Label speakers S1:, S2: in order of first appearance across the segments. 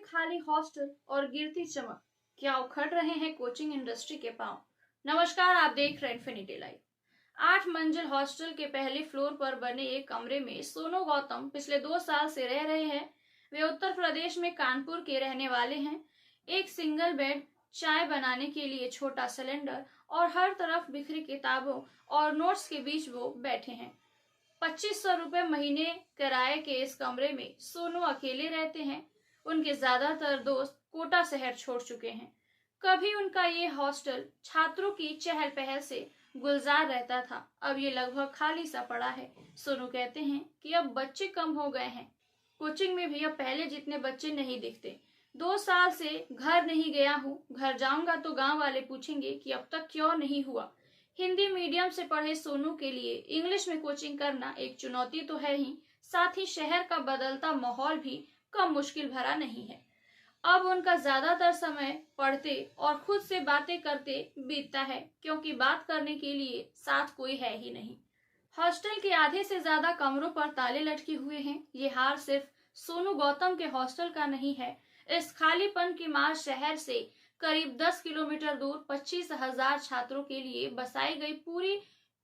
S1: खाली हॉस्टल और गिरती चमक, क्या उखड़ रहे हैं कोचिंग इंडस्ट्री के पांव। नमस्कार, आप देख रहे हैं इन्फिनिटी लाइव। 8 मंजिल हॉस्टल के पहले फ्लोर पर बने एक कमरे में सोनू गौतम पिछले 2 साल से रह रहे हैं। वे उत्तर प्रदेश में कानपुर के रहने वाले हैं। एक सिंगल बेड, चाय बनाने के लिए छोटा सिलेंडर और हर तरफ बिखरी किताबों और नोट्स के बीच वो बैठे हैं। 2500 रुपए महीने किराए के इस कमरे में सोनू अकेले रहते हैं। उनके ज्यादातर दोस्त कोटा शहर छोड़ चुके हैं। कभी उनका ये हॉस्टल छात्रों की चहल पहल से गुलजार रहता था, अब ये लगभग खाली सा पड़ा है। सोनू कहते हैं कि अब बच्चे कम हो गए हैं। कोचिंग में भी अब पहले जितने बच्चे नहीं दिखते। 2 साल से घर नहीं गया हूँ, घर जाऊंगा तो गांव वाले पूछेंगे कि अब तक क्यों नहीं हुआ। हिंदी मीडियम से पढ़े सोनू के लिए इंग्लिश में कोचिंग करना एक चुनौती तो है ही, साथ ही शहर का बदलता माहौल भी कम मुश्किल भरा नहीं है। अब उनका ज्यादातर समय पढ़ते और खुद से बातें करते बीतता है, क्योंकि बात करने के लिए साथ कोई है ही नहीं। हॉस्टल के आधे से ज्यादा कमरों पर ताले लटके हुए हैं। ये हार सिर्फ सोनू गौतम के हॉस्टल का नहीं है। इस खालीपन की मार शहर से करीब 10 किलोमीटर दूर 25,000 छात्रों के लिए बसाई गई पूरी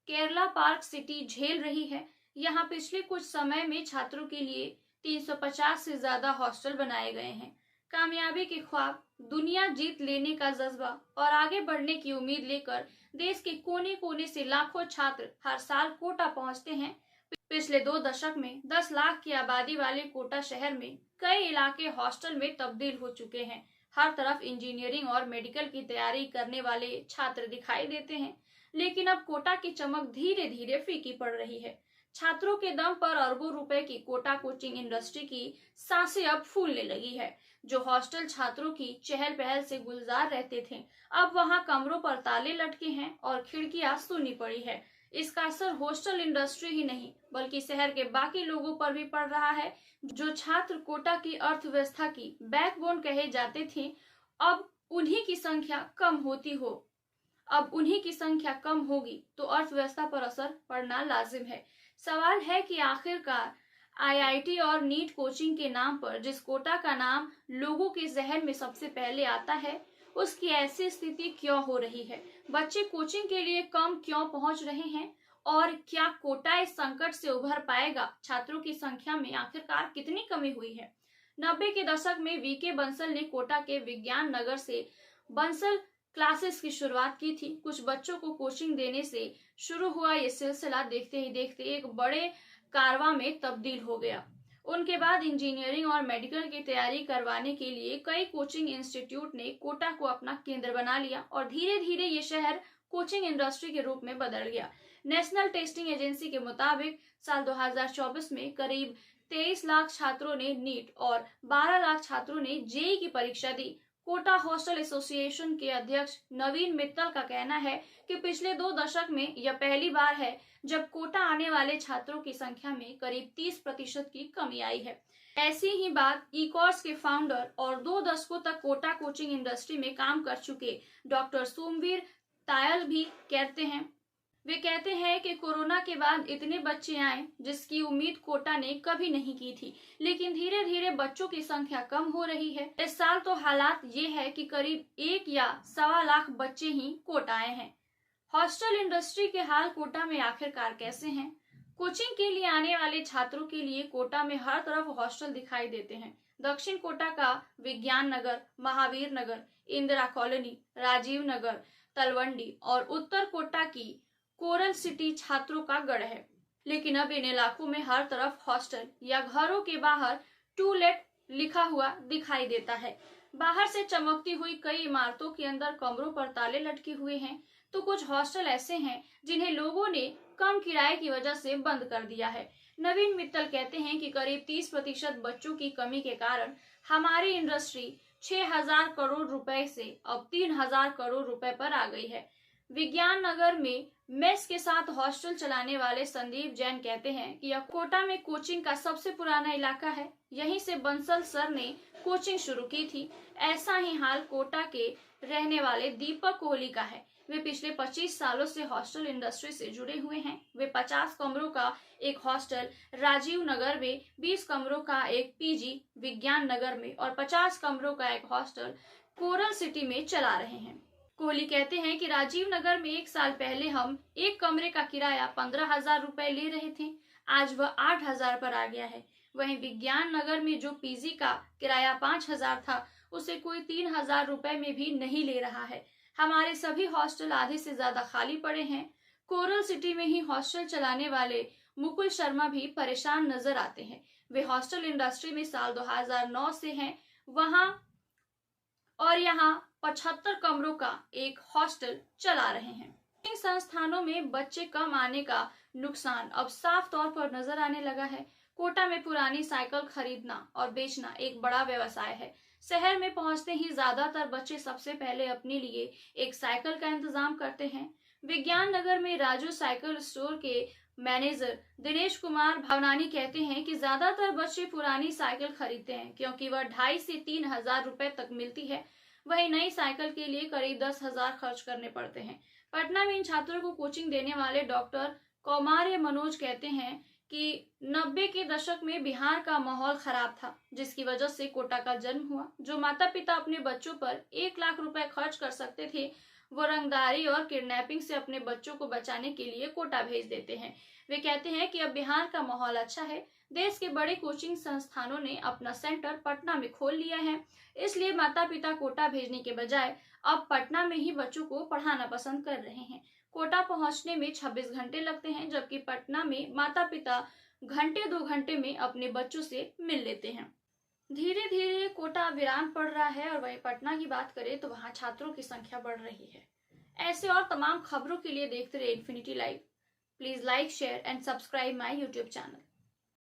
S1: केरला पार्क सिटी झेल रही है। यहाँ पिछले कुछ समय में छात्रों के लिए 350 से ज्यादा हॉस्टल बनाए गए हैं। कामयाबी के ख्वाब, दुनिया जीत लेने का जज्बा और आगे बढ़ने की उम्मीद लेकर देश के कोने कोने से लाखों छात्र हर साल कोटा पहुंचते हैं। पिछले 2 दशक में 10 लाख की आबादी वाले कोटा शहर में कई इलाके हॉस्टल में तब्दील हो चुके हैं। हर तरफ इंजीनियरिंग और मेडिकल की तैयारी करने वाले छात्र दिखाई देते हैं, लेकिन अब कोटा की चमक धीरे धीरे फीकी पड़ रही है। छात्रों के दम पर अरबों रुपए की कोटा कोचिंग इंडस्ट्री की सांसें अब फूलने लगी है। जो हॉस्टल छात्रों की चहल पहल से गुलजार रहते थे, अब वहां कमरों पर ताले लटके हैं और खिड़कियां सूनी पड़ी है। इसका असर हॉस्टल इंडस्ट्री ही नहीं बल्कि शहर के बाकी लोगों पर भी पड़ रहा है। जो छात्र कोटा की अर्थव्यवस्था की बैकबोन कहे जाते थे, अब उन्हीं की संख्या कम होगी तो अर्थव्यवस्था पर असर पड़ना लाजिम है। सवाल है कि आखिरकार आईआईटी और नीट कोचिंग के नाम पर जिस कोटा का नाम लोगों के जहन में सबसे पहले आता है, उसकी ऐसी स्थिति क्यों हो रही है। बच्चे कोचिंग के लिए कम क्यों पहुंच रहे हैं और क्या कोटा इस संकट से उभर पाएगा। छात्रों की संख्या में आखिरकार कितनी कमी हुई है। 90 के दशक में वीके बंसल ने कोटा के विज्ञान नगर से बंसल क्लासेस की शुरुआत की थी। कुछ बच्चों को कोचिंग देने से शुरू हुआ ये सिलसिला देखते ही देखते एक बड़े कारवां में तब्दील हो गया। उनके बाद इंजीनियरिंग और मेडिकल की तैयारी करवाने के लिए कई कोचिंग इंस्टीट्यूट ने कोटा को अपना केंद्र बना लिया और धीरे धीरे ये शहर कोचिंग इंडस्ट्री के रूप में बदल गया। नेशनल टेस्टिंग एजेंसी के मुताबिक साल 2024 में करीब 23 लाख छात्रों ने नीट और 12 लाख छात्रों ने जेईई की परीक्षा दी। कोटा हॉस्टल एसोसिएशन के अध्यक्ष नवीन मित्तल का कहना है कि पिछले 2 दशक में यह पहली बार है जब कोटा आने वाले छात्रों की संख्या में करीब 30% की कमी आई है। ऐसी ही बात ई-कोर्स के फाउंडर और 2 दशकों तक कोटा कोचिंग इंडस्ट्री में काम कर चुके डॉक्टर सोमवीर तायल भी कहते हैं। वे कहते हैं कि कोरोना के बाद इतने बच्चे आए जिसकी उम्मीद कोटा ने कभी नहीं की थी, लेकिन धीरे धीरे बच्चों की संख्या कम हो रही है। इस साल तो हालात ये है कि करीब 1 या 1.25 लाख बच्चे ही कोटा आए हैं। हॉस्टल इंडस्ट्री के हाल कोटा में आखिरकार कैसे हैं? कोचिंग के लिए आने वाले छात्रों के लिए कोटा में हर तरफ हॉस्टल दिखाई देते हैं। दक्षिण कोटा का विज्ञान नगर, महावीर नगर, इंदिरा कॉलोनी, राजीव नगर, तलवंडी और उत्तर कोटा की कोरल सिटी छात्रों का गढ़ है। लेकिन अब इन इलाकों में हर तरफ हॉस्टल या घरों के बाहर टू लेट लिखा हुआ दिखाई देता है। बाहर से चमकती हुई कई इमारतों के अंदर कमरों पर ताले लटके हुए हैं, तो कुछ हॉस्टल ऐसे हैं जिन्हें लोगों ने कम किराए की वजह से बंद कर दिया है। नवीन मित्तल कहते हैं कि करीब 30% बच्चों की कमी के कारण हमारी इंडस्ट्री 6,000 करोड़ रुपए से अब 3,000 करोड़ रुपए पर आ गई है। विज्ञान नगर में मेस के साथ हॉस्टल चलाने वाले संदीप जैन कहते हैं कि यह कोटा में कोचिंग का सबसे पुराना इलाका है। यहीं से बंसल सर ने कोचिंग शुरू की थी। ऐसा ही हाल कोटा के रहने वाले दीपक कोहली का है। वे पिछले 25 सालों से हॉस्टल इंडस्ट्री से जुड़े हुए हैं। वे 50 कमरों का एक हॉस्टल राजीव नगर में, 20 कमरों का एक पीजी विज्ञान नगर में और 50 कमरों का एक हॉस्टल कोरल सिटी में चला रहे हैं। कोहली कहते हैं कि राजीव नगर में 1 साल पहले हम एक कमरे का किराया 15,000 रुपए ले रहे थे, आज वह 8,000 पर आ गया है। वहीं विज्ञान नगर में जो पीजी का किराया 5,000 था, उसे कोई 3,000 रुपए में भी नहीं ले रहा है। हमारे सभी हॉस्टल आधे से ज्यादा खाली पड़े हैं। कोरल सिटी में ही हॉस्टल चलाने वाले मुकुल शर्मा भी परेशान नजर आते हैं। वे हॉस्टल इंडस्ट्री में साल 2009 से हैं वहां और यहाँ 75 कमरों का एक हॉस्टल चला रहे हैं। इन संस्थानों में बच्चे कम आने का नुकसान अब साफ तौर पर नजर आने लगा है। कोटा में पुरानी साइकिल खरीदना और बेचना एक बड़ा व्यवसाय है। शहर में पहुंचते ही ज्यादातर बच्चे सबसे पहले अपने लिए एक साइकिल का इंतजाम करते हैं। विज्ञान नगर में राजू साइकिल स्टोर के मैनेजर दिनेश कुमार भावनानी कहते हैं कि ज्यादातर बच्चे पुरानी साइकिल खरीदते हैं क्योंकि वह 2,500 से 3,000 रुपए तक मिलती है। वहीं नई साइकिल के लिए करीब 10,000 खर्च करने पड़ते हैं। पटना में इन छात्रों को कोचिंग देने वाले डॉक्टर कौमार्य मनोज कहते हैं कि 90 के दशक में बिहार का माहौल खराब था, जिसकी वजह से कोटा का जन्म हुआ। जो माता पिता अपने बच्चों पर 1 लाख रुपए खर्च कर सकते थे, वो रंगदारी और किडनैपिंग से अपने बच्चों को बचाने के लिए कोटा भेज देते हैं। वे कहते हैं कि अब बिहार का माहौल अच्छा है। देश के बड़े कोचिंग संस्थानों ने अपना सेंटर पटना में खोल लिया है, इसलिए माता पिता कोटा भेजने के बजाय अब पटना में ही बच्चों को पढ़ाना पसंद कर रहे हैं। कोटा पहुंचने में 26 घंटे लगते हैं, जबकि पटना में माता पिता घंटे 2 घंटे में अपने बच्चों से मिल लेते हैं। धीरे धीरे कोटा वीरान पड़ रहा है और वहीं पटना की बात करें तो वहां छात्रों की संख्या बढ़ रही है। ऐसे और तमाम खबरों के लिए देखते रहे infinity live. Please like, share and subscribe my YouTube channel.